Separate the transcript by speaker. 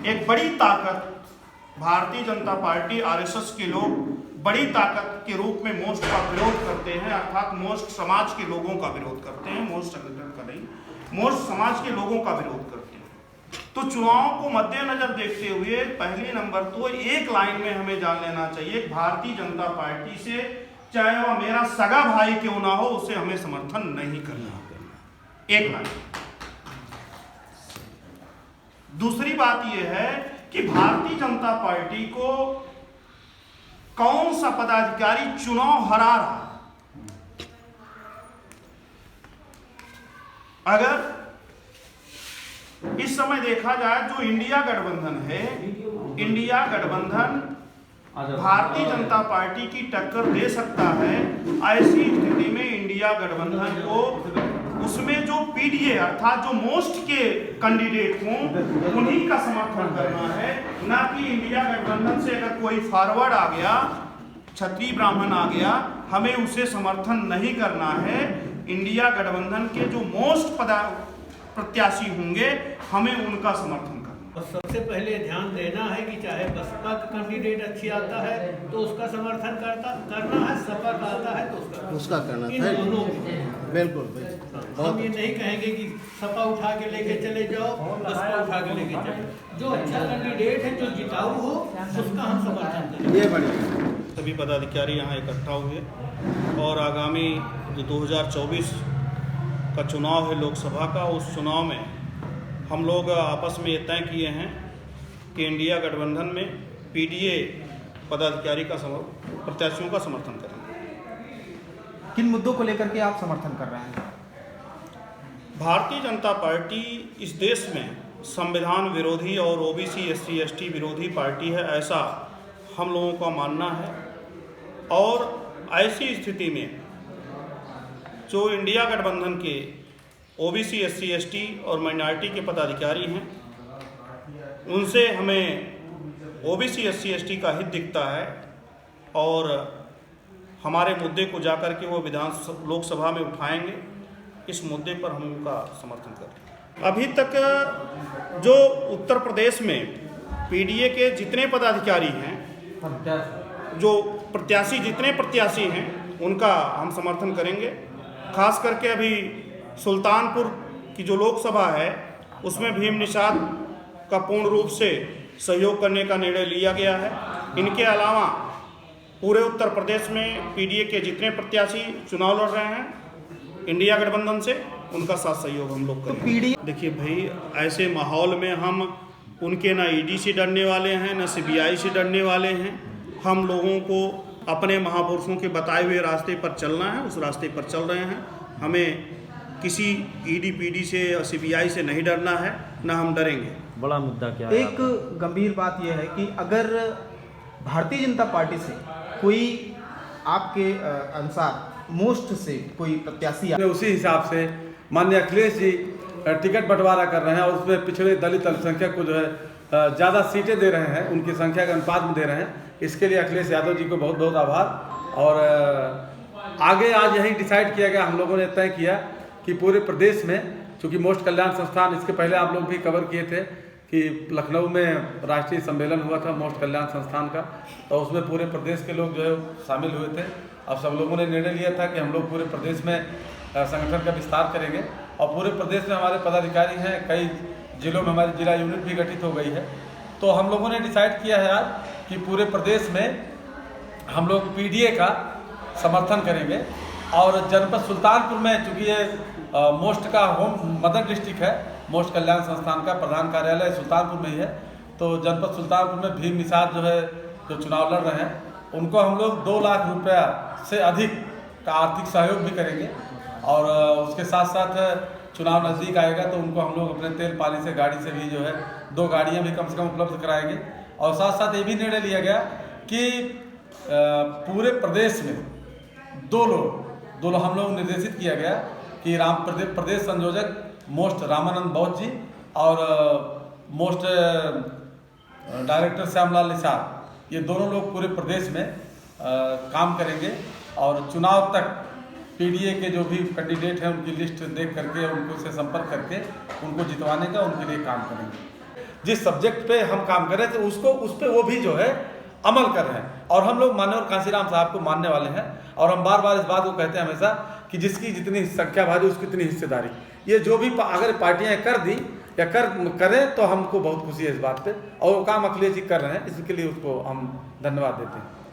Speaker 1: एक बड़ी ताकत भारतीय जनता पार्टी आरएसएस के लोग बड़ी ताकत के रूप में मोस्ट का विरोध करते हैं, अर्थात मोस्ट समाज के लोगों का विरोध करते हैं, मोस्ट संगठन का नहीं, मोस्ट समाज के लोगों का विरोध करते हैं। तो चुनाव को मद्देनजर देखते हुए पहले नंबर तो एक लाइन में हमें जान लेना चाहिए, भारतीय जनता पार्टी से चाहे वह मेरा सगा भाई क्यों ना हो, उसे हमें समर्थन नहीं करना, एक लाइन। दूसरी बात यह है कि भारतीय जनता पार्टी को कौन सा पदाधिकारी चुनाव हरा रहा है। अगर इस समय देखा जाए जो इंडिया गठबंधन है, इंडिया गठबंधन भारतीय जनता पार्टी की टक्कर दे सकता है। ऐसी स्थिति में इंडिया गठबंधन को उसमें जो पीडीए अर्थात जो मोस्ट के कैंडिडेट हों उन्हीं का समर्थन करना है, ना कि इंडिया गठबंधन से अगर कोई फॉरवर्ड आ गया, क्षत्रिय ब्राह्मण आ गया, हमें उसे समर्थन नहीं करना है। इंडिया गठबंधन के जो मोस्ट प्रत्याशी होंगे हमें उनका समर्थन करना।
Speaker 2: और सबसे पहले ध्यान देना है कि चाहे बसपा का कैंडिडेट अच्छी आता है तो उसका समर्थन करना है, सपा का आता है तो उसका करना है।
Speaker 3: बिल्कुल
Speaker 2: हम ये नहीं कहेंगे कि सपा उठा के लेके चले जाओ, बसपा उठा के लेके चले, जो अच्छा कैंडिडेट है, जो जिताऊ हो, उसका हम समर्थन करें।
Speaker 3: ये बढ़िया।
Speaker 1: सभी पदाधिकारी यहाँ इकट्ठा हुए और आगामी जो 2024 का चुनाव है लोकसभा का, उस चुनाव में हम लोग आपस में ये तय किए हैं कि इंडिया गठबंधन में पीडीए पदाधिकारी का प्रत्याशियों का समर्थन करेंगे।
Speaker 4: किन मुद्दों को लेकर के आप समर्थन कर रहे हैं?
Speaker 1: भारतीय जनता पार्टी इस देश में संविधान विरोधी और ओबीसी एससी एसटी विरोधी पार्टी है, ऐसा हम लोगों का मानना है। और ऐसी स्थिति में जो इंडिया गठबंधन के ओबीसी एससी एसटी और माइनॉरिटी के पदाधिकारी हैं, उनसे हमें ओबीसी एससी एसटी का हित दिखता है और हमारे मुद्दे को जाकर के वो लोकसभा में उठाएंगे। इस मुद्दे पर हम उनका समर्थन करें। अभी तक जो उत्तर प्रदेश में पीडीए के जितने पदाधिकारी हैं, जो प्रत्याशी जितने प्रत्याशी हैं, उनका हम समर्थन करेंगे। खास करके अभी सुल्तानपुर की जो लोकसभा है उसमें भीम निषाद का पूर्ण रूप से सहयोग करने का निर्णय लिया गया है। इनके अलावा पूरे उत्तर प्रदेश में पीडीए के जितने प्रत्याशी चुनाव लड़ रहे हैं इंडिया गठबंधन से, उनका साथ सहयोग हम लोग करेंगे। देखिए भाई, ऐसे माहौल में हम उनके ना ईडी से डरने वाले हैं, ना सीबीआई से डरने वाले हैं। हम लोगों को अपने महापुरुषों के बताए हुए रास्ते पर चलना है, उस रास्ते पर चल रहे हैं। हमें किसी ईडी पीडी से और सीबीआई से नहीं डरना है, ना हम डरेंगे।
Speaker 5: बड़ा मुद्दा क्या है?
Speaker 4: एक गंभीर बात यह है कि अगर भारतीय जनता पार्टी से कोई आपके अनुसार मोस्ट से कोई प्रत्याशी
Speaker 6: उसी हिसाब से माननीय अखिलेश जी टिकट बंटवारा कर रहे हैं और उसमें पिछड़े दलित अल्पसंख्यक को जो है ज़्यादा सीटें दे रहे हैं, उनकी संख्या के अनुपात में दे रहे हैं। इसके लिए अखिलेश यादव जी को बहुत बहुत आभार। और आगे आज यही डिसाइड किया गया, हम लोगों ने तय किया कि पूरे प्रदेश में, चूँकि मोस्ट कल्याण संस्थान, इसके पहले आप लोग भी कवर किए थे कि लखनऊ में राष्ट्रीय सम्मेलन हुआ था मोस्ट कल्याण संस्थान का, तो उसमें पूरे प्रदेश के लोग जो है शामिल हुए थे। अब सब लोगों ने निर्णय लिया था कि हम लोग पूरे प्रदेश में संगठन का विस्तार करेंगे और पूरे प्रदेश में हमारे पदाधिकारी हैं, कई जिलों में हमारी जिला यूनिट भी गठित हो गई है। तो हम लोगों ने डिसाइड किया है आज कि पूरे प्रदेश में हम लोग पीडीए का समर्थन करेंगे। और जनपद सुल्तानपुर में, चूँकि ये मोस्ट का होम मदर डिस्ट्रिक्ट है, मोस्ट कल्याण संस्थान का प्रधान कार्यालय सुल्तानपुर में ही है, तो जनपद सुल्तानपुर में भीम निषाद जो है जो चुनाव लड़ रहे हैं, उनको हम लोग 2 लाख रुपया से अधिक का आर्थिक सहयोग भी करेंगे। और उसके साथ साथ चुनाव नज़दीक आएगा तो उनको हम लोग अपने तेल पानी से गाड़ी से भी जो है 2 गाड़ियाँ भी कम से कम उपलब्ध कराएंगे। और साथ साथ ये भी निर्णय लिया गया कि पूरे प्रदेश में 2 लोग हम लोग निर्देशित किया गया कि प्रदेश संयोजक मोस्ट रामानंद बौद्ध जी और मोस्ट डायरेक्टर श्यामलाल निषाद, ये दोनों लोग पूरे प्रदेश में काम करेंगे और चुनाव तक पीडीए के जो भी कैंडिडेट हैं उनकी लिस्ट देख करके उनको से संपर्क करके उनको जितवाने का उनके लिए काम करेंगे। जिस सब्जेक्ट पे हम काम कर रहे थे उसको उस पे वो भी जो है अमल कर रहे हैं। और हम लोग माननीय कांशीराम साहब को मानने वाले हैं और हम बार बार इस बात को कहते हैं हमेशा कि जिसकी जितनी संख्या भारी उसकी उतनी हिस्सेदारी। ये जो भी अगर पार्टियां कर दी या करें तो हमको बहुत खुशी है इस बात पे, और वो काम अखिलेश जी कर रहे हैं, इसके लिए उसको हम धन्यवाद देते हैं।